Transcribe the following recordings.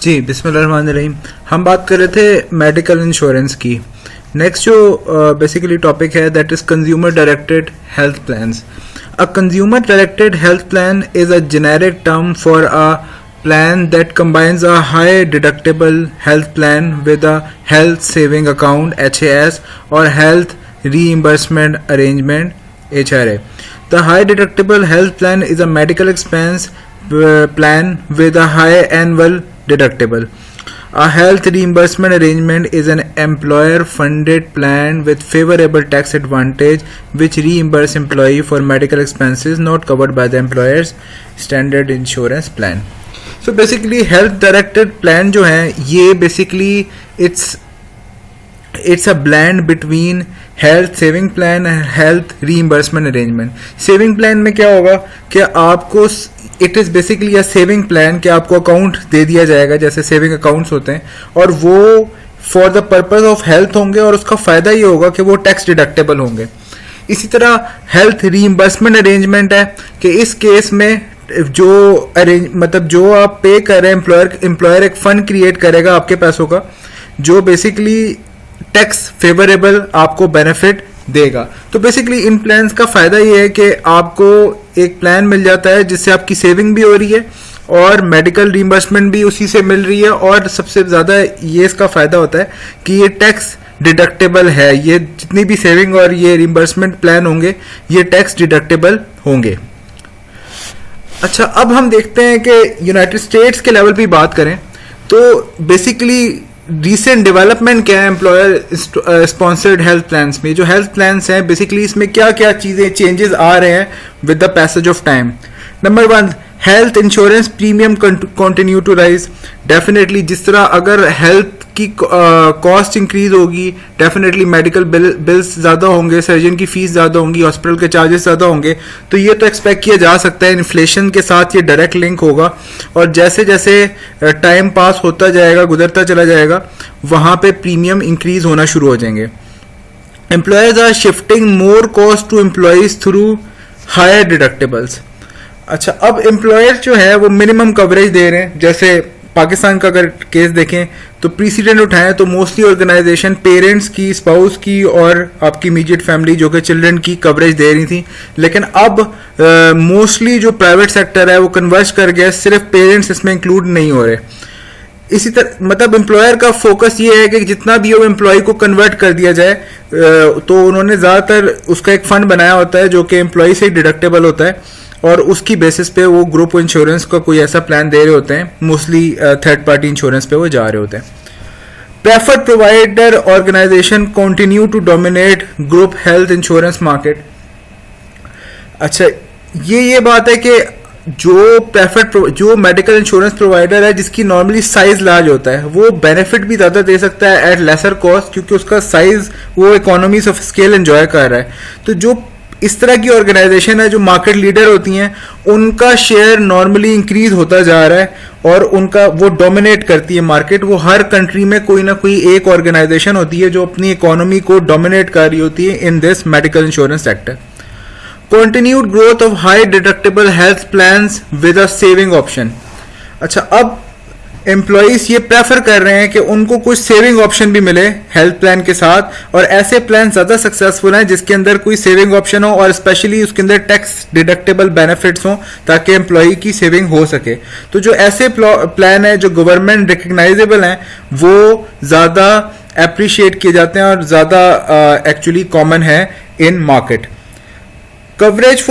जी बिस्मिल्लाहिर्रहमानिर्रहीम। हम बात कर रहे थे मेडिकल इंश्योरेंस की। नेक्स्ट जो बेसिकली टॉपिक है that is consumer directed health plans. A consumer directed health plan is a generic term for a plan that combines a high deductible health plan with a health saving account HAS or health reimbursement arrangement HRA. The high deductible health plan is a medical expense plan with a high annual deductible. A health reimbursement arrangement is an employer funded plan with favorable tax advantage which reimburse employee for medical expenses not covered by the employer's standard insurance plan. So basically health directed plan जो है ये basically it's a blend between health saving plan and health reimbursement arrangement. Saving plan में क्या होगा कि आपको it is basically a saving plan कि आपको अकाउंट दे दिया जाएगा जैसे सेविंग अकाउंट्स होते हैं और वो for the purpose of health होंगे और उसका फ़ायदा ये होगा कि वो टैक्स डिडक्टेबल होंगे। इसी तरह हेल्थ रीइंबर्समेंट अरेंजमेंट है कि इस केस में जो आप पे कर रहे हैं एम्प्लॉयर एक फंड क्रिएट करेगा आपके पैसों का जो बेसिकली टैक्स फेवरेबल आपको बेनिफिट देगा। तो बेसिकली इन प्लान्स का फायदा ये है कि आपको एक प्लान मिल जाता है जिससे आपकी सेविंग भी हो रही है और मेडिकल रिइंबर्समेंट भी उसी से मिल रही है और सबसे ज़्यादा ये इसका फ़ायदा होता है कि ये टैक्स डिडक्टेबल है। ये जितनी भी सेविंग और ये रिइंबर्समेंट प्लान होंगे ये टैक्स डिडक्टेबल होंगे। अच्छा, अब हम देखते हैं कि यूनाइटेड स्टेट्स के लेवल पे बात करें तो बेसिकली रिसेंट डेवलपमेंट क्या है एम्प्लॉयर स्पॉन्सर्ड हेल्थ प्लान्स में। जो हेल्थ प्लान्स हैं बेसिकली इसमें क्या क्या चीज़ें चेंजेस आ रहे हैं with the passage of time. Number 1, health insurance premium continue to rise. Definitely जिस तरह अगर हेल्थ की कॉस्ट इंक्रीज होगी डेफिनेटली मेडिकल बिल्स ज़्यादा होंगे, सर्जन की फीस ज़्यादा होंगी, हॉस्पिटल के चार्जेस ज़्यादा होंगे, तो ये तो एक्सपेक्ट किया जा सकता है। इन्फ्लेशन के साथ ये डायरेक्ट लिंक होगा और जैसे जैसे टाइम पास होता जाएगा गुजरता चला जाएगा वहाँ पे प्रीमियम इंक्रीज होना शुरू हो जाएंगे। Employers are shifting more cost to employees through higher deductibles. अच्छा, अब एम्प्लॉयर जो है वो मिनिमम कवरेज दे रहे हैं। जैसे पाकिस्तान का अगर केस देखें तो प्रीसीडेंट उठाएं तो मोस्टली ऑर्गेनाइजेशन पेरेंट्स की, स्पाउस की और आपकी इमीडिएट फैमिली जो कि चिल्ड्रन की कवरेज दे रही थी, लेकिन अब मोस्टली जो प्राइवेट सेक्टर है वो कन्वर्ज कर गया, सिर्फ पेरेंट्स इसमें इंक्लूड नहीं हो रहे। इसी तरह मतलब एम्प्लॉयर का फोकस ये है कि जितना भी हो एम्प्लॉय को कन्वर्ट कर दिया जाए, तो उन्होंने ज़्यादातर उसका एक फंड बनाया होता है जो कि एम्प्लॉय से ही डिडक्टेबल होता है और उसकी बेसिस पे वो ग्रुप इंश्योरेंस का कोई ऐसा प्लान दे रहे होते हैं। मोस्टली थर्ड पार्टी इंश्योरेंस पे वो जा रहे होते हैं। Preferred provider organization continue to dominate group health insurance market. अच्छा, ये बात है कि जो मेडिकल इंश्योरेंस प्रोवाइडर है जिसकी नॉर्मली साइज लार्ज होता है वो बेनिफिट भी ज़्यादा दे सकता है एट लेसर कॉस्ट क्योंकि उसका साइज वो इकोनॉमीज ऑफ स्केल एंजॉय कर रहा है। तो जो इस तरह की ऑर्गेनाइजेशन है जो मार्केट लीडर होती हैं उनका शेयर नॉर्मली इंक्रीज होता जा रहा है और उनका वो डोमिनेट करती है मार्केट। वो हर कंट्री में कोई ना कोई एक ऑर्गेनाइजेशन होती है जो अपनी इकोनॉमी को डोमिनेट कर रही होती है इन this medical insurance sector. Continued growth of high deductible health plans with a saving option. अच्छा, अब एम्प्लॉयज ये प्रेफर कर रहे हैं कि उनको कुछ सेविंग ऑप्शन भी मिले हेल्थ प्लान के साथ और ऐसे प्लान ज़्यादा सक्सेसफुल हैं जिसके अंदर कोई सेविंग ऑप्शन हो और स्पेशली उसके अंदर टैक्स डिडक्टेबल बेनिफिट्स हों ताकि एम्प्लॉय की सेविंग हो सके। तो जो ऐसे प्लान है जो गवर्नमेंट रिकग्नाइजेबल हैं वो ज़्यादा अप्रिशिएट किए जाते हैं और ज़्यादा एक्चुअली कॉमन है in market. Coverage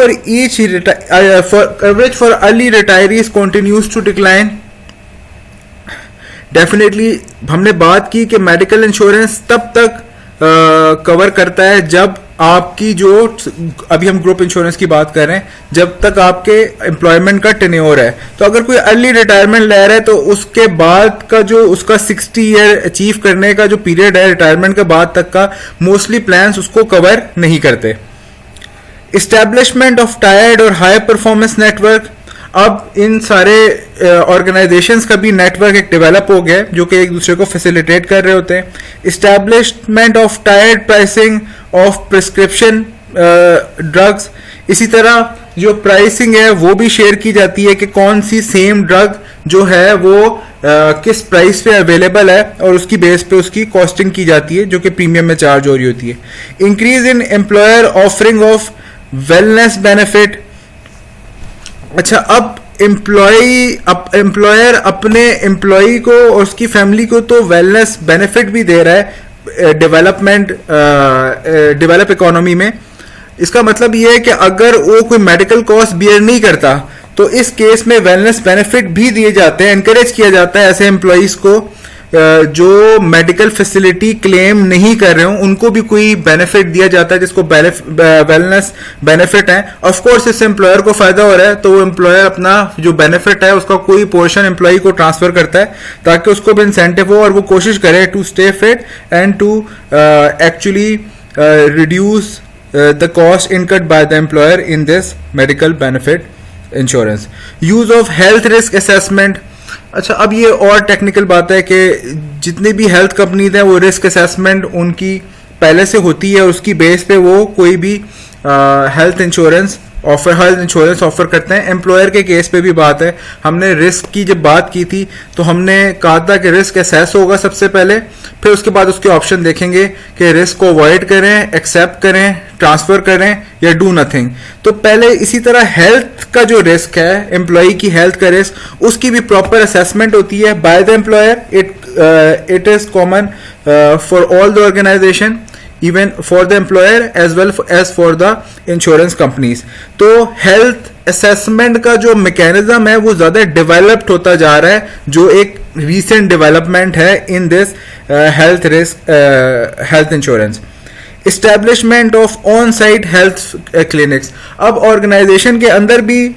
for early retirees continues to decline. Definitely हमने बात की कि मेडिकल इंश्योरेंस तब तक कवर करता है जब आपकी जो, अभी हम ग्रुप इंश्योरेंस की बात कर रहे हैं, जब तक आपके एम्प्लॉयमेंट का टेन्योर है, तो अगर कोई अर्ली रिटायरमेंट ले रहा है तो उसके बाद का जो उसका 60 ईयर अचीव करने का जो पीरियड है रिटायरमेंट के बाद तक का, मोस्टली प्लान्स उसको कवर नहीं करते। इस्टेब्लिशमेंट ऑफ टायर्ड और हाई परफॉर्मेंस नेटवर्क, अब इन सारे ऑर्गेनाइजेशंस का भी नेटवर्क एक डेवलप हो गया है जो कि एक दूसरे को फैसिलिटेट कर रहे होते हैं। Establishment of tired pricing of prescription drugs, इसी तरह जो प्राइसिंग है वो भी शेयर की जाती है कि कौन सी सेम ड्रग जो है वो किस प्राइस पे अवेलेबल है, और उसकी बेस पे उसकी कॉस्टिंग की जाती है जो कि प्रीमियम में चार्ज हो रही होती है। Increase in employer offering of wellness benefit, अच्छा अब एम्प्लॉयर अपने एम्प्लॉय को और उसकी फैमिली को तो वेलनेस बेनिफिट भी दे रहा है डेवलप इकोनॉमी में। इसका मतलब ये है कि अगर वो कोई मेडिकल कॉस्ट बियर नहीं करता तो इस केस में वेलनेस बेनिफिट भी दिए जाते हैं, एनकरेज किया जाता है ऐसे एम्प्लॉयज को जो मेडिकल फैसिलिटी क्लेम नहीं कर रहे हो, उनको भी कोई बेनिफिट दिया जाता है जिसको वेलनेस बेनिफिट है। ऑफ कोर्स इससे एम्प्लॉयर को फायदा हो रहा है, तो वो एम्प्लॉयर अपना जो बेनिफिट है उसका कोई पोर्शन एम्प्लॉय को ट्रांसफर करता है ताकि उसको भी इंसेंटिव हो और वो कोशिश करे to stay fit and to actually reduce the cost incurred by the employer in this medical benefit insurance. Use of health risk assessment, अच्छा अब ये और टेक्निकल बात है कि जितनी भी हेल्थ कंपनीज हैं वो रिस्क असेसमेंट उनकी पहले से होती है और उसकी बेस पे वो कोई भी हेल्थ इंश्योरेंस ऑफर करते हैं। एम्प्लॉयर के केस पे भी बात है, हमने रिस्क की जब बात की थी तो हमने कहा था कि रिस्क असेस होगा सबसे पहले, फिर उसके बाद उसके ऑप्शन देखेंगे कि रिस्क को अवॉइड करें, एक्सेप्ट करें, ट्रांसफर करें या डू नथिंग। तो पहले इसी तरह हेल्थ का जो रिस्क है, एम्प्लॉय की हेल्थ का रिस्क, उसकी भी प्रॉपर असेसमेंट होती है by the employer. It is common for all the organization, even for the employer as well as for the insurance companies। तो health assessment का जो mechanism है वो ज़्यादा developed होता जा रहा है, जो एक recent development है in this health risk health insurance। Establishment of on-site health clinics, अब organization के अंदर भी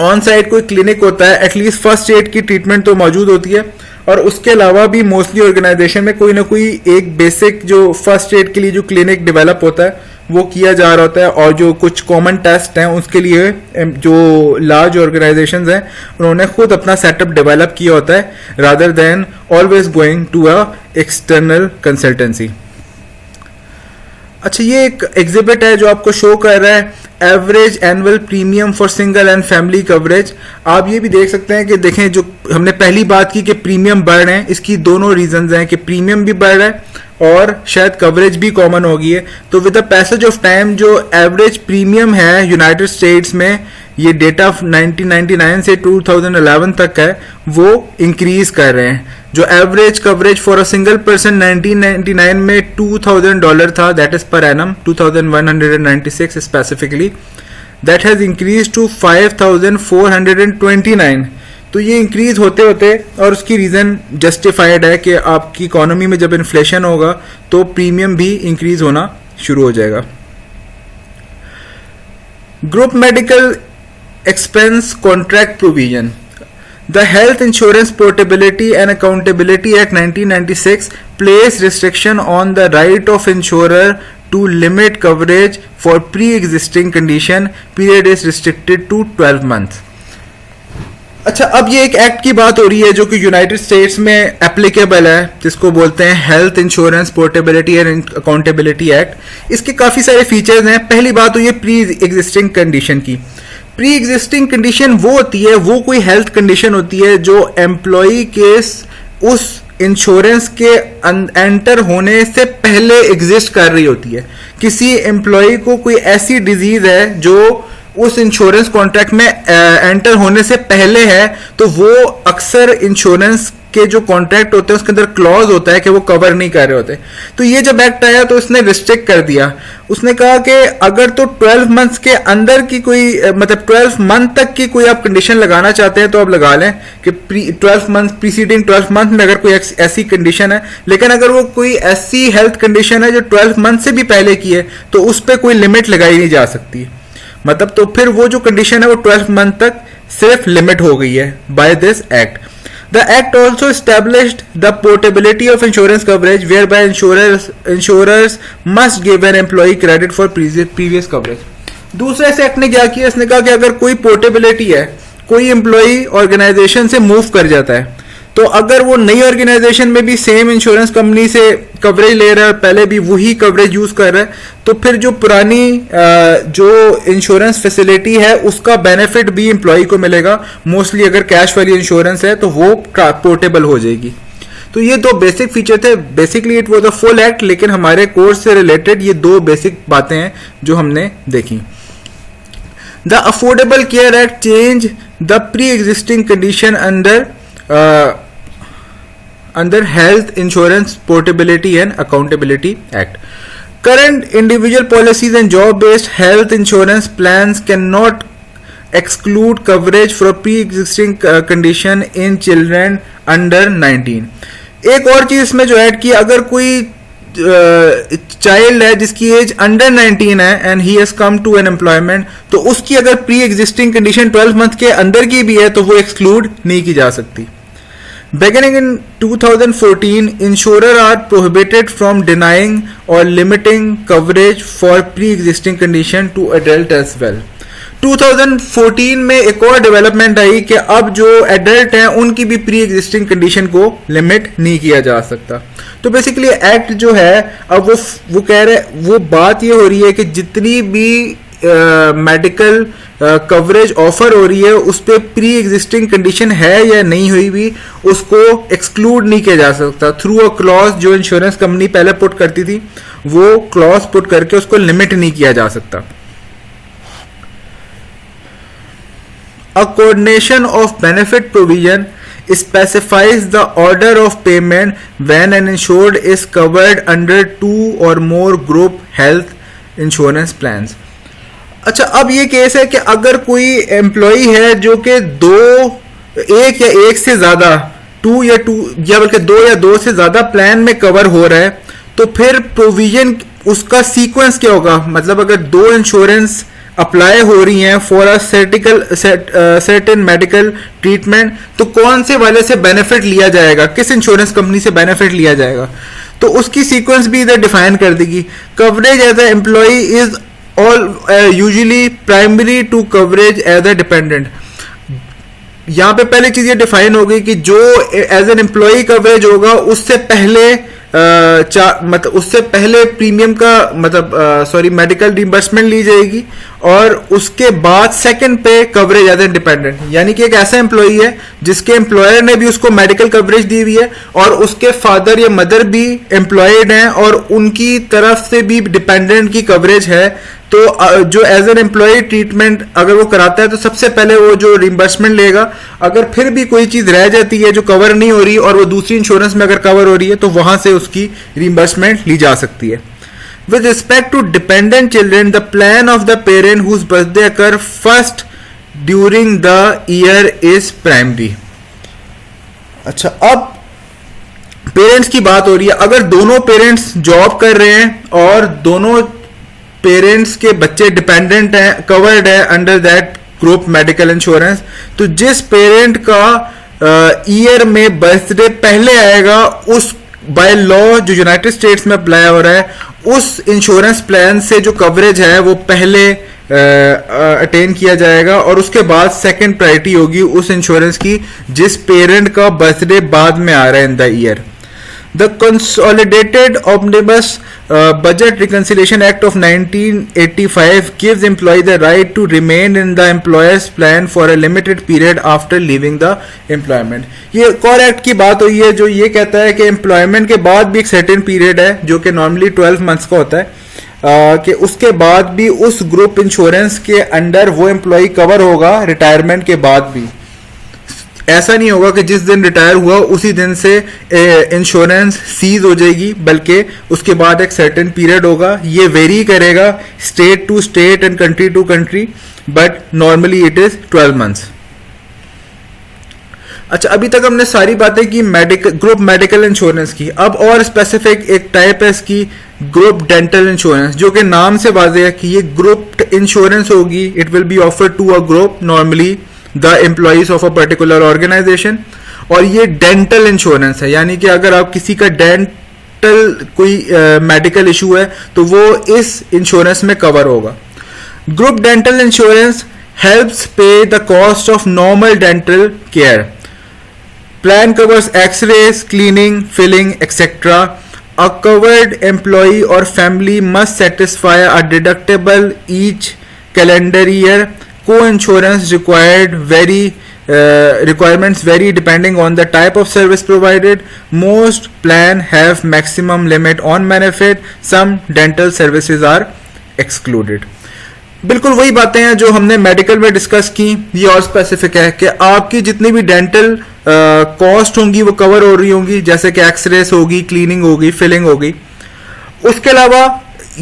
ऑन साइट कोई क्लिनिक होता है, एटलीस्ट फर्स्ट एड की ट्रीटमेंट तो मौजूद होती है, और उसके अलावा भी मोस्टली ऑर्गेनाइजेशन में कोई ना कोई एक बेसिक जो फर्स्ट एड के लिए जो क्लिनिक डेवलप होता है वो किया जा रहा होता है। और जो कुछ कॉमन टेस्ट हैं उसके लिए जो लार्ज ऑर्गेनाइजेशंस हैं उन्होंने खुद अपना सेटअप डेवलप किया होता है rather than always going to a external consultancy. अच्छा ये एक एग्जिबिट है जो आपको शो कर रहा है average annual premium for single and family coverage. आप ये भी देख सकते हैं कि देखें, जो हमने पहली बात की कि प्रीमियम बढ़ रहे हैं, इसकी दोनों रीजंस हैं कि प्रीमियम भी बढ़ रहा है और शायद कवरेज भी कॉमन हो गई है। तो with the passage of time जो एवरेज प्रीमियम है यूनाइटेड स्टेट्स में, ये डेटा 1999 से 2011 तक है, वो इंक्रीज कर रहे हैं। जो average coverage for a single person 1999 में $2,000 था, that is per annum 2196 specifically, that has increase to 5429। तो ये इंक्रीज होते होते, और उसकी रीजन जस्टिफाइड है कि आपकी इकोनॉमी में जब इन्फ्लेशन होगा तो प्रीमियम भी इंक्रीज होना शुरू हो जाएगा। Group medical expense contract provision, the Health Insurance Portability and Accountability Act 1996 place restriction on the right of insurer to limit coverage for pre-existing condition, period is restricted to 12 months। अच्छा अब ये एक act की बात हो रही है जो कि यूनाइटेड स्टेट्स में एप्लीकेबल है, जिसको बोलते हैं health insurance portability and accountability act. इसके काफी सारे फीचर्स हैं। पहली बात तो ये प्री एग्जिस्टिंग कंडीशन की। प्री एग्जिस्टिंग कंडीशन वो होती है, वो कोई हेल्थ कंडीशन होती है जो एम्प्लॉय के उस इंश्योरेंस के एंटर होने से पहले एग्जिस्ट कर रही होती है। किसी एम्प्लॉय को कोई ऐसी डिजीज है जो उस इंश्योरेंस कॉन्ट्रैक्ट में एंटर होने से पहले है, तो वो अक्सर इंश्योरेंस के जो कॉन्ट्रैक्ट होते हैं उसके अंदर क्लॉज होता है कि वो कवर नहीं कर रहे होते। तो ये जब एक्ट आया तो उसने रिस्ट्रिक्ट कर दिया, उसने कहा कि अगर तो 12 मंथ्स के अंदर की कोई मतलब 12 मंथ तक की कोई आप कंडीशन लगाना चाहते हैं तो आप लगा लें कि 12 मंथ प्रीसीडिंग 12 मंथ में अगर कोई ऐसी कंडीशन है, लेकिन अगर वो कोई ऐसी हेल्थ कंडीशन है जो 12 मंथ से भी पहले की है तो उस पर कोई लिमिट लगाई नहीं जा सकती। मतलब तो फिर वो जो कंडीशन है वो 12 मंथ तक सिर्फ लिमिट हो गई है by this act. The act also established the portability of insurance coverage whereby insurers must give an employee credit for previous coverage. दूसरा इस एक्ट ने क्या किया, इसने कहा कि अगर कोई पोर्टेबिलिटी है, कोई एम्प्लॉई ऑर्गेनाइजेशन से मूव कर जाता है, तो अगर वो नई ऑर्गेनाइजेशन में भी सेम इंश्योरेंस कंपनी से कवरेज ले रहा है, पहले भी वही कवरेज यूज कर रहा है, तो फिर जो पुरानी जो इंश्योरेंस फैसिलिटी है उसका बेनिफिट भी एम्प्लॉय को मिलेगा। मोस्टली अगर कैश वाली इंश्योरेंस है तो वो पोर्टेबल हो जाएगी। तो ये दो बेसिक फीचर थे। Basically it was a full act, लेकिन हमारे कोर्स से रिलेटेड ये दो बेसिक बातें हैं जो हमने देखी। The affordable care act change the pre existing condition under Health Insurance Portability and Accountability Act. Current individual policies and job-based health insurance plans cannot exclude coverage for pre-existing condition in children under 19. एक और चीज इसमें जो add की, अगर कोई child है जिसकी एज अंडर 19 है and he has come to an employment, तो उसकी अगर प्री एग्जिस्टिंग कंडीशन 12 मंथ के अंदर की भी है तो वो एक्सक्लूड नहीं की जा सकती। Beginning in 2014, insurers are prohibited from denying or limiting coverage for pre-existing condition to adult as well. 2014 में एक और डेवलपमेंट आई कि अब जो एडल्ट हैं उनकी भी प्री एग्जिस्टिंग कंडीशन को लिमिट नहीं किया जा सकता। तो बेसिकली एक्ट जो है अब वो कह रहे, वो बात ये हो रही है कि जितनी भी मेडिकल कवरेज ऑफर हो रही है उस पर प्री एग्जिस्टिंग कंडीशन है या नहीं हुई भी उसको एक्सक्लूड नहीं किया जा सकता थ्रू अ क्लॉज। जो इंश्योरेंस कंपनी पहले पुट करती थी वो क्लॉज पुट करके उसको लिमिट नहीं किया जा सकता। अ coordination of benefit provision specifies the order of payment when an insured is covered under 2 or more group health insurance plans. अच्छा, अब ये केस है कि अगर कोई एम्प्लॉय है जो कि एक या एक से ज्यादा बल्कि दो या दो से ज्यादा प्लान में कवर हो रहा है, तो फिर प्रोविजन उसका सीक्वेंस क्या होगा। मतलब अगर दो इंश्योरेंस अप्लाई हो रही हैं for a certain medical treatment, तो कौन से वाले से बेनिफिट लिया जाएगा, किस इंश्योरेंस कंपनी से बेनिफिट लिया जाएगा, तो उसकी सीक्वेंस भी इधर डिफाइन कर देगी। Coverage as a employee is all usually primary to coverage as a dependent. यहां पे पहली चीज ये डिफाइन हो गई कि जो एज एन एम्प्लॉय कवरेज होगा उससे पहले मतलब उससे पहले प्रीमियम का मतलब मेडिकल रिइंबर्समेंट ली जाएगी और उसके बाद सेकंड पे कवरेज एज ए डिपेंडेंट। यानी कि एक ऐसा एम्प्लॉई है जिसके एम्प्लॉयर ने भी उसको मेडिकल कवरेज दी हुई है और उसके फादर या मदर भी एम्प्लॉयड हैं और उनकी तरफ से भी डिपेंडेंट की कवरेज है, तो जो एज एन एम्प्लॉय ट्रीटमेंट अगर वो कराता है तो सबसे पहले वो जो रिइंबर्समेंट लेगा। अगर फिर भी कोई चीज रह जाती है जो कवर नहीं हो रही और वो दूसरी इंश्योरेंस में अगर कवर हो रही है तो वहां से उसकी रिइंबर्समेंट ली जा सकती है। With respect to dependent children, the plan of the parent whose birthday occur first during the year is primary. अच्छा, अब पेरेंट्स की बात हो रही है। अगर दोनों पेरेंट्स जॉब कर रहे हैं और दोनों पेरेंट्स के बच्चे डिपेंडेंट हैं, कवर्ड है under that group medical insurance, तो जिस पेरेंट का ईयर में बर्थडे पहले आएगा उस बाय लॉ जो यूनाइटेड स्टेट्स में अप्लाई हो रहा है उस इंश्योरेंस प्लान से जो कवरेज है वो पहले अटेन किया जाएगा और उसके बाद सेकंड प्रायोरिटी होगी उस इंश्योरेंस की जिस पेरेंट का बर्थडे बाद में आ रहा है in the year. The Consolidated Omnibus Budget Reconciliation Act of 1985 gives employee the right to remain in the employer's plan for a limited period after leaving the employment. ये core act की बात हुई है जो ये कहता है कि employment के बाद भी एक certain period है जो कि normally 12 months का होता है कि उसके बाद भी उस ग्रुप इंश्योरेंस के अंडर वो एम्प्लॉय कवर होगा रिटायरमेंट के बाद भी। ऐसा नहीं होगा कि जिस दिन रिटायर हुआ उसी दिन से इंश्योरेंस सीज हो जाएगी, बल्कि उसके बाद एक सर्टेन पीरियड होगा. ये वेरी करेगा state to state and country to country, but normally it is 12 months. अच्छा, अभी तक हमने सारी बातें की ग्रुप मेडिकल इंश्योरेंस की. अब और स्पेसिफिक एक टाइप है इसकी, ग्रुप डेंटल इंश्योरेंस, जो कि नाम से वाज़ेह है कि ये ग्रुप इंश्योरेंस होगी. It will be offered to a group, normally the employees of a particular organization. और ये डेंटल इंश्योरेंस है, यानी कि अगर आप किसी का डेंटल कोई मेडिकल इशू है तो वो इस इंश्योरेंस में कवर होगा. ग्रुप डेंटल इंश्योरेंस हेल्प्स पे the cost of normal dental care. Plan covers X-rays, cleaning, filling, etc. A covered employee or family must satisfy a deductible each calendar year. Co-insurance requirements vary depending on the type of service provided. Most plan have maximum limit on benefit. Some dental services are excluded. बिल्कुल वही बातें हैं जो हमने medical में discuss की. ये और स्पेसिफिक है कि आपकी जितनी भी डेंटल कॉस्ट होंगी वो कवर हो रही होंगी, जैसे कि एक्सरेस होगी, क्लीनिंग होगी, फिलिंग होगी. उसके अलावा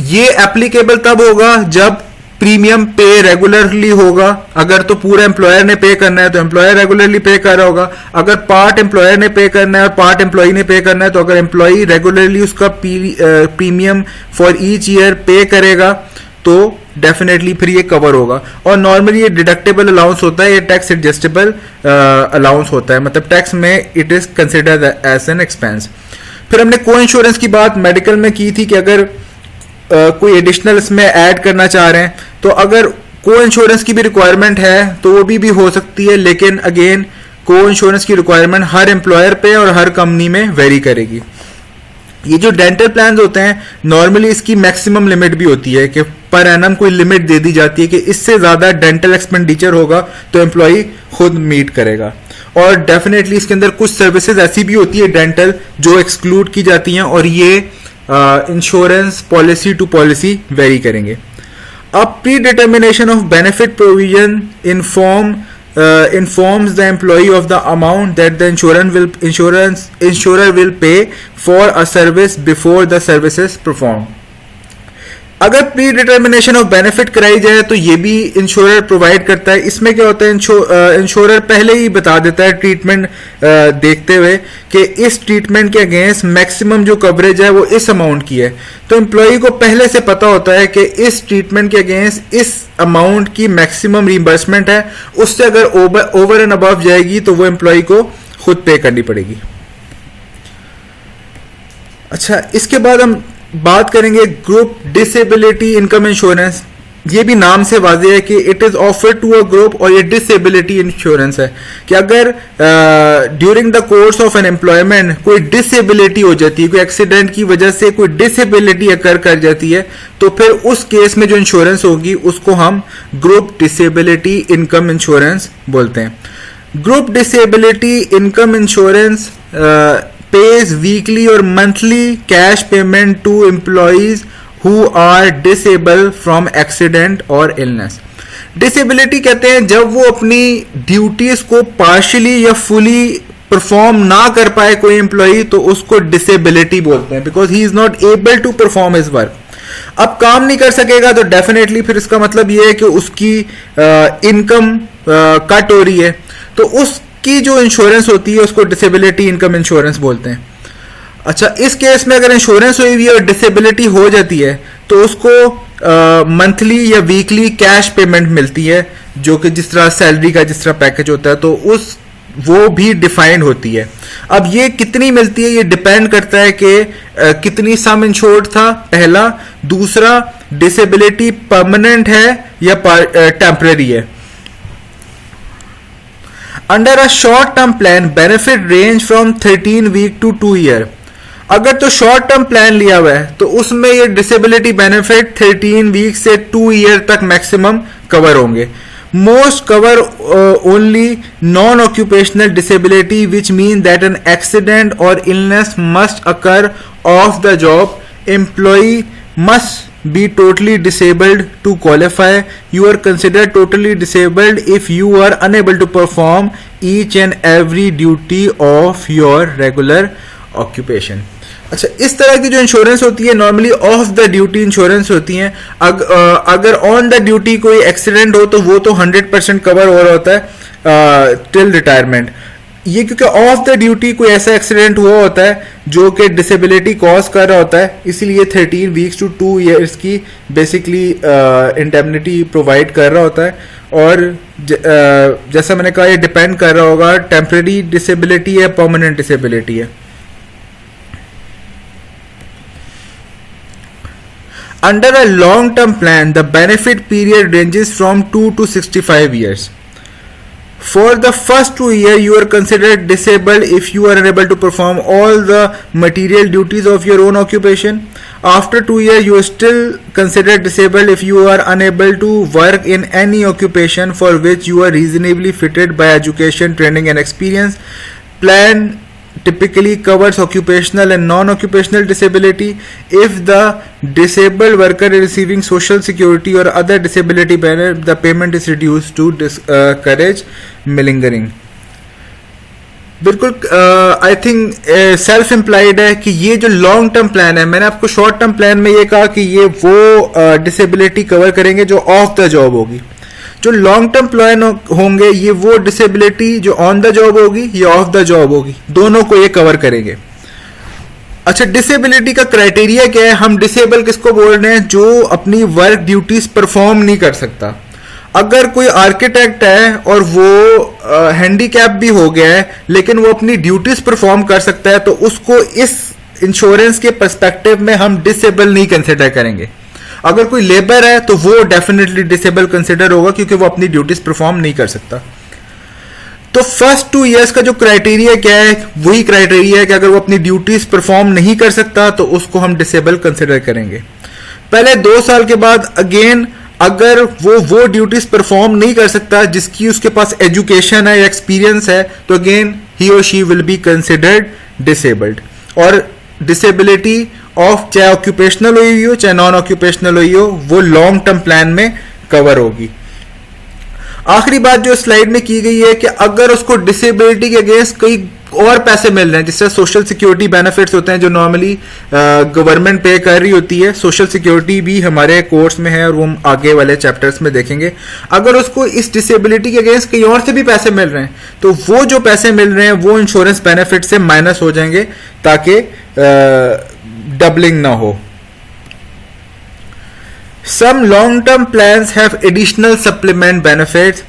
ये एप्लीकेबल तब होगा जब प्रीमियम पे रेगुलरली होगा. अगर तो पूरा एम्प्लॉयर ने पे करना है तो एम्प्लॉयर रेगुलरली पे कर रहा होगा. अगर पार्ट एम्प्लॉयर ने पे करना है और पार्ट एम्प्लॉई ने पे करना है, तो अगर एम्प्लॉई रेगुलरली उसका प्रीमियम फॉर ईच ईयर पे करेगा तो डेफिनेटली फिर ये कवर होगा. और नॉर्मली ये डिडक्टेबल अलाउंस होता है, ये टैक्स एडजस्टेबल अलाउंस होता है, मतलब टैक्स में it is considered as an expense. फिर हमने को इंश्योरेंस की बात मेडिकल में की थी कि अगर कोई एडिशनल इसमें ऐड करना चाह रहे हैं तो अगर को इंश्योरेंस की भी रिक्वायरमेंट है तो वो भी हो सकती है, लेकिन अगेन को इंश्योरेंस की रिक्वायरमेंट हर एम्प्लॉयर पे और हर कंपनी में वेरी करेगी. ये जो डेंटल प्लान होते हैं नॉर्मली इसकी मैक्सिमम लिमिट भी होती है कि पर एनम कोई लिमिट दे दी जाती है कि इससे ज्यादा डेंटल एक्सपेंडिचर होगा तो एम्प्लॉय खुद मीट करेगा. और डेफिनेटली इसके अंदर कुछ सर्विसेज ऐसी भी होती है डेंटल जो एक्सक्लूड की जाती हैं और ये insurance policy to policy vary करेंगे. अब predetermination of benefit provision informs the employee of the amount that the insurer will pay for a service before the service is performed. अगर pre determination of benefit कराई जाए तो ये भी insurer provide करता है. इसमें क्या होता है, इंश्योरर पहले ही बता देता है ट्रीटमेंट देखते हुए कि इस ट्रीटमेंट के अगेंस्ट मैक्सिमम जो कवरेज है वो इस अमाउंट की है. तो एम्प्लॉई को पहले से पता होता है कि इस ट्रीटमेंट के अगेंस्ट इस अमाउंट की मैक्सिमम रीइंबर्समेंट है, उससे अगर ओवर एंड अबव जाएगी तो वो एम्प्लॉई को खुद पे करनी पड़ेगी. अच्छा, इसके बाद हम बात करेंगे ग्रुप डिसेबिलिटी इनकम इंश्योरेंस. ये भी नाम से वाज़ेह है कि it is offered to a group, और ये डिसेबिलिटी इंश्योरेंस है कि अगर during the course of an employment कोई डिसेबिलिटी हो जाती है, कोई एक्सीडेंट की वजह से कोई डिसेबिलिटी अकर कर जाती है, तो फिर उस केस में जो इंश्योरेंस होगी उसको हम ग्रुप डिसेबिलिटी इनकम इंश्योरेंस बोलते हैं. Group disability income insurance pays weekly or monthly cash payment to employees who are disabled from accident or illness. Disability कहते हैं जब वो अपनी ड्यूटीज को पार्शियली या फुली परफॉर्म ना कर पाए कोई एम्प्लॉई, तो उसको डिसेबिलिटी बोलते हैं, because he is not able to perform his work. अब काम नहीं कर सकेगा तो डेफिनेटली फिर इसका मतलब ये है कि उसकी इनकम कट हो रही है, तो उस की जो इंश्योरेंस होती है उसको डिसेबिलिटी इनकम इंश्योरेंस बोलते हैं. अच्छा, इस केस में अगर इंश्योरेंस हुई हुई है और डिसेबिलिटी हो जाती है तो उसको मंथली या वीकली कैश पेमेंट मिलती है, जो कि जिस तरह सैलरी का जिस तरह पैकेज होता है, तो वो भी डिफाइंड होती है. अब ये कितनी मिलती है ये डिपेंड करता है कि कितनी सम इंश्योर्ड था पहला, दूसरा डिसेबिलिटी परमानेंट है या टेम्पररी है. Under a short-term plan, benefit range from 13 week to 2 year. अगर तो शॉर्ट टर्म प्लान लिया हुआ है तो उसमें ये डिसेबिलिटी बेनिफिट 13 वीक से 2 ईयर तक मैक्सिमम कवर होंगे. Most cover only non occupational disability which mean that an accident और illness must occur of the job. Employee must be totally disabled to qualify. You are considered totally disabled if you are unable to perform each and every duty of your regular occupation. अच्छा, इस तरह की जो insurance होती है normally of the duty insurance होती है. अगर ऑन द ड्यूटी कोई एक्सीडेंट हो तो वो तो 100% कवर हो रहा होता है टिल रिटायरमेंट. ये क्योंकि ऑफ द ड्यूटी कोई ऐसा एक्सीडेंट हुआ होता है जो कि डिसेबिलिटी कॉज कर रहा होता है, इसीलिए 13 वीक्स टू 2 ईयर्स की बेसिकली इंडेमनिटी प्रोवाइड कर रहा होता है. और जैसा मैंने कहा ये डिपेंड कर रहा होगा टेम्परेरी डिसेबिलिटी है परमानेंट डिसेबिलिटी है. Under a long-term plan, the benefit period ranges from 2 to 65 years. For the first 2 years, you are considered disabled if you are unable to perform all the material duties of your own occupation. After 2 years, you are still considered disabled if you are unable to work in any occupation for which you are reasonably fitted by education, training and experience. Plan typically covers occupational and non-occupational disability. If the disabled worker is receiving social security or other disability benefit, the payment is reduced to discourage malingering. बिल्कुल I think self employed है कि ये जो long term plan है, मैंने आपको short term plan में ये कहा कि ये वो डिसेबिलिटी कवर करेंगे जो ऑफ द जॉब होगी. जो लॉन्ग टर्म प्लान होंगे ये वो डिसेबिलिटी जो ऑन द जॉब होगी या ऑफ द जॉब होगी, दोनों को ये कवर करेंगे. अच्छा, डिसेबिलिटी का क्राइटेरिया क्या है? हम डिसेबल किसको बोल रहे हैं? जो अपनी वर्क ड्यूटीज परफॉर्म नहीं कर सकता. अगर कोई आर्किटेक्ट है और वो हैंडीकैप भी हो गया है लेकिन वो अपनी ड्यूटीज परफॉर्म कर सकता है तो उसको इस इंश्योरेंस के पर्सपेक्टिव में हम डिसेबल नहीं कंसिडर करेंगे. अगर कोई लेबर है तो वो डेफिनेटली डिसेबल कंसिडर होगा क्योंकि वो अपनी ड्यूटीज परफॉर्म नहीं कर सकता. तो फर्स्ट 2 इयर्स का जो क्राइटेरिया क्या है? वही क्राइटेरिया है कि अगर वो अपनी ड्यूटीज परफॉर्म नहीं कर सकता तो उसको हम डिसेबल कंसिडर करेंगे. पहले 2 साल के बाद अगेन अगर वो ड्यूटीज परफॉर्म नहीं कर सकता जिसकी उसके पास एजुकेशन है या एक्सपीरियंस है तो अगेन ही और she will be considered disabled. और डिसेबिलिटी ऑफ चाहे ऑक्यूपेशनल हुई हो चाहे नॉन ऑक्यूपेशनल हुई हो वो लॉन्ग टर्म प्लान में कवर होगी. आखिरी बात जो स्लाइड में की गई है कि अगर उसको डिसेबिलिटी के अगेंस्ट कई और पैसे मिल रहे हैं, जिससे सोशल सिक्योरिटी बेनिफिट्स होते हैं जो नॉर्मली गवर्नमेंट पे कर रही होती है. सोशल सिक्योरिटी भी हमारे कोर्स में है और वो हम आगे वाले चैप्टर्स में देखेंगे. अगर उसको इस डिसेबिलिटी के अगेंस्ट कहीं और से भी पैसे मिल रहे हैं तो वो जो पैसे मिल रहे हैं वो इंश्योरेंस बेनिफिट से माइनस हो जाएंगे ताकि डबलिंग ना हो. Some long-term plans have additional supplement benefits.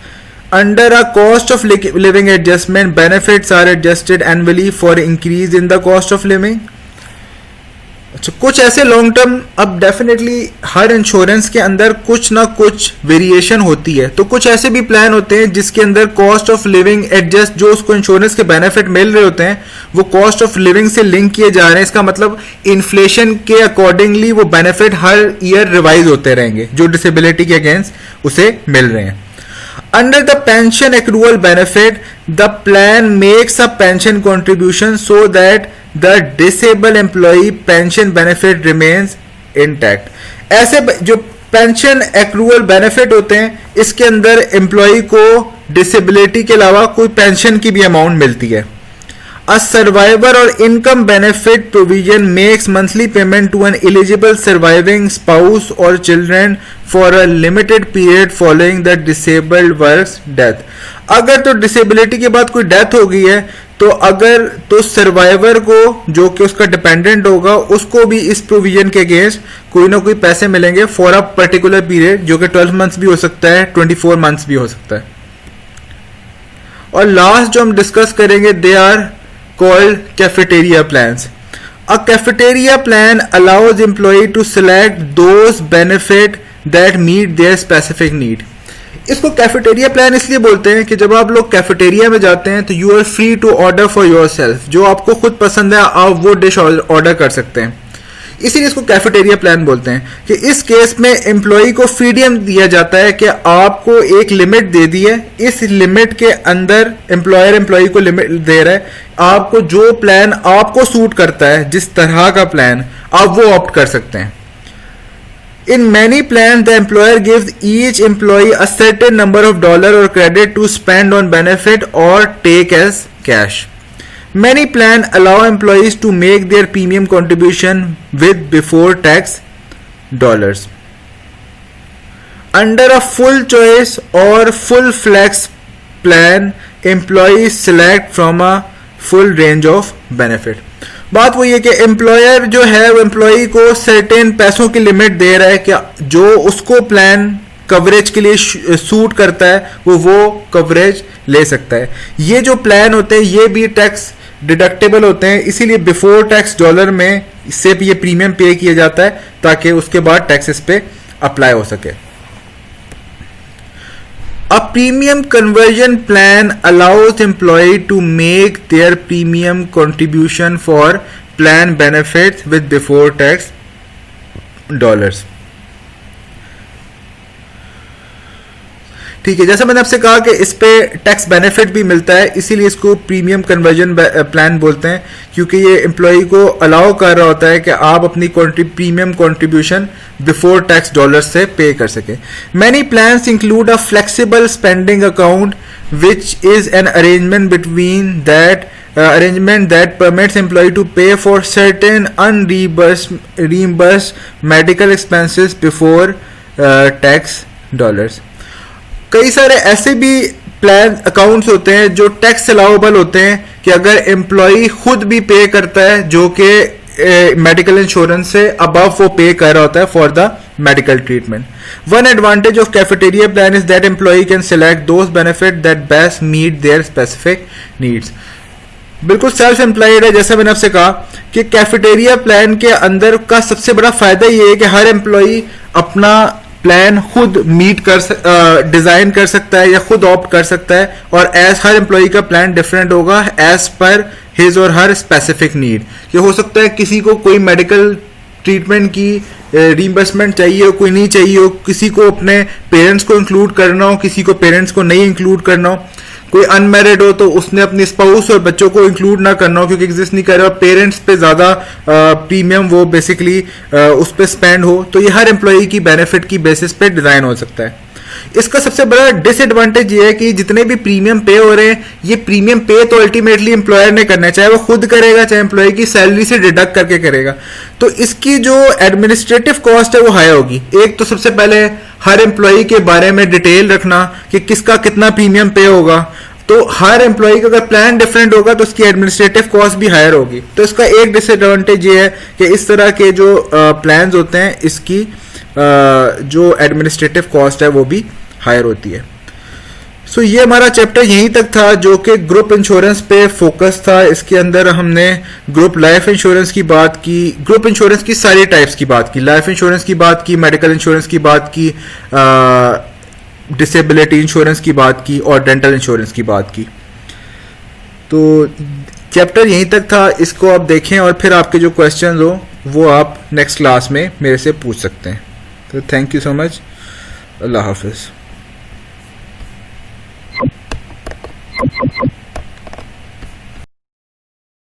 Under a cost of living adjustment, benefits are adjusted annually for increase in the cost of living. अच्छा, कुछ ऐसे लॉन्ग टर्म, अब डेफिनेटली हर इंश्योरेंस के अंदर कुछ ना कुछ वेरिएशन होती है. तो कुछ ऐसे भी प्लान होते हैं जिसके अंदर कॉस्ट ऑफ लिविंग एडजस्ट, जो उसको इंश्योरेंस के बेनिफिट मिल रहे होते हैं वो कॉस्ट ऑफ लिविंग से लिंक किए जा रहे हैं. इसका मतलब इन्फ्लेशन के अकॉर्डिंगली वो बेनिफिट हर ईयर रिवाइज होते रहेंगे जो डिसेबिलिटी के अगेंस्ट उसे मिल रहे हैं. Under the pension accrual benefit, the plan makes a pension contribution so that the disabled employee pension benefit remains intact. ऐसे जो पेंशन एक्रूअल बेनिफिट होते हैं इसके अंदर एम्प्लॉय को डिसेबिलिटी के अलावा कोई पेंशन की भी अमाउंट मिलती है. A survivor or income benefit provision makes monthly payment to an eligible surviving spouse or children for a limited period following the disabled worker's death. अगर तो डिसेबिलिटी के बाद कोई डेथ हो गई है तो सर्वाइवर को जो कि उसका डिपेंडेंट होगा उसको भी इस प्रोविजन के अगेंस्ट कोई ना कोई पैसे मिलेंगे फॉर अ पर्टिकुलर पीरियड, जो कि 12 मंथ्स भी हो सकता है, 24 मंथ्स भी हो सकता है. और लास्ट जो हम डिस्कस करेंगे they are called cafeteria plans. A cafeteria plan allows employee to select those benefit that meet their specific need. इसको कैफेटेरिया प्लान इसलिए बोलते हैं कि जब आप लोग कैफेटेरिया में जाते हैं तो you are free to order for yourself. जो आपको खुद पसंद है आप वो डिश ऑर्डर कर सकते हैं. इसीलिए इसको कैफेटेरिया प्लान बोलते हैं कि इस केस में एम्प्लॉय को फ्रीडम दिया जाता है कि आपको एक लिमिट दे दी है, इस लिमिट के अंदर एम्प्लॉयर एम्प्लॉय को लिमिट दे रहा है, आपको जो प्लान आपको सूट करता है जिस तरह का प्लान आप वो ऑप्ट कर सकते हैं. In many plans, the employer gives each employee a certain number of dollars or credit to spend on benefit or take as cash. Many plans allow employees to make their premium contribution with before tax dollars. Under a full choice or full flex plan, employees select from a full range of benefit. बात वही है कि employer जो है वो employee को certain पैसों की लिमिट दे रहा है कि जो उसको प्लान कवरेज के लिए सूट करता है वो कवरेज ले सकता है. ये जो प्लान होते हैं ये भी टैक्स डिडक्टेबल होते हैं, इसीलिए बिफोर टैक्स डॉलर में इससे भी ये प्रीमियम पे किया जाता है ताकि उसके बाद टैक्स इस पे अप्लाई हो सके. A premium conversion plan allows employee to make their premium contribution for plan benefits with before tax dollars. ठीक है, जैसा मैंने आपसे कहा कि इस पे टैक्स बेनिफिट भी मिलता है, इसीलिए इसको प्रीमियम कन्वर्जन प्लान बोलते हैं, क्योंकि ये एम्प्लॉई को अलाउ कर रहा होता है कि आप अपनी premium contribution before tax dollar से पे कर सके. Many plans include a flexible spending account which is an arrangement between that arrangement that permits employee to pay for certain unreimbursed medical expenses before tax dollars. कई सारे ऐसे भी plan accounts होते हैं जो टैक्स अलाउएबल होते हैं कि अगर एम्प्लॉय खुद भी पे करता है जो कि मेडिकल इंश्योरेंस से अबव वो पे कर रहा होता है for the medical treatment. One advantage of cafeteria plan is that employee can select those benefit that best meet their specific needs. बिल्कुल सेल्फ एम्प्लॉयड है, जैसा मैंने आपसे कहा कि कैफेटेरिया प्लान के अंदर का सबसे बड़ा फायदा ये है कि हर एम्प्लॉय अपना प्लान खुद मीट कर डिजाइन कर सकता है या खुद ऑप्ट कर सकता है, और एज हर एम्प्लॉय का प्लान डिफरेंट होगा एज पर हिज और हर स्पेसिफिक नीड. ये हो सकता है किसी को कोई मेडिकल ट्रीटमेंट की रीइंबर्समेंट चाहिए हो, कोई नहीं चाहिए हो, किसी को अपने पेरेंट्स को इंक्लूड करना हो, किसी को पेरेंट्स को नहीं इंक्लूड करना हो, कोई अनमैरिड हो तो उसने अपने स्पाउस और बच्चों को इंक्लूड ना करना हो क्योंकि एग्जिस्ट नहीं कर रहा, पेरेंट्स पे ज्यादा प्रीमियम वो बेसिकली उस पे स्पेंड हो. तो ये हर एम्प्लॉय की बेनिफिट की बेसिस पे डिजाइन हो सकता है. इसका सबसे बड़ा डिसएडवांटेज ये है कि जितने भी प्रीमियम पे हो रहे हैं ये प्रीमियम पे तो अल्टीमेटली एम्प्लॉयर ने करना है, चाहे वो खुद करेगा चाहे एम्प्लॉय की सैलरी से डिडक्ट करके करेगा. तो इसकी जो एडमिनिस्ट्रेटिव कॉस्ट है वो हाई होगी. एक तो सबसे पहले हर एम्प्लॉय के बारे में डिटेल रखना कि किसका कितना प्रीमियम पे होगा, तो हर एम्प्लॉय का अगर प्लान डिफरेंट होगा तो उसकी एडमिनिस्ट्रेटिव कॉस्ट भी हायर होगी. तो इसका एक डिसएडवांटेज ये है कि इस तरह के जो प्लान्स होते हैं इसकी जो एडमिनिस्ट्रेटिव कॉस्ट है वो भी हायर होती है. सो ये हमारा चैप्टर यहीं तक था जो कि ग्रुप इंश्योरेंस पे फोकस था. इसके अंदर हमने ग्रुप लाइफ इंश्योरेंस की बात की, ग्रुप इंश्योरेंस की सारी टाइप्स की बात की, लाइफ इंश्योरेंस की बात की, मेडिकल इंश्योरेंस की बात की, डिसेबिलिटी इंश्योरेंस की बात की और डेंटल इंश्योरेंस की बात की. तो चैप्टर यहीं तक था, इसको आप देखें और फिर आपके जो क्वेश्चंस हो वो आप नेक्स्ट क्लास में मेरे से पूछ सकते हैं. तो थैंक यू सो मच. अल्लाह हाफिज़.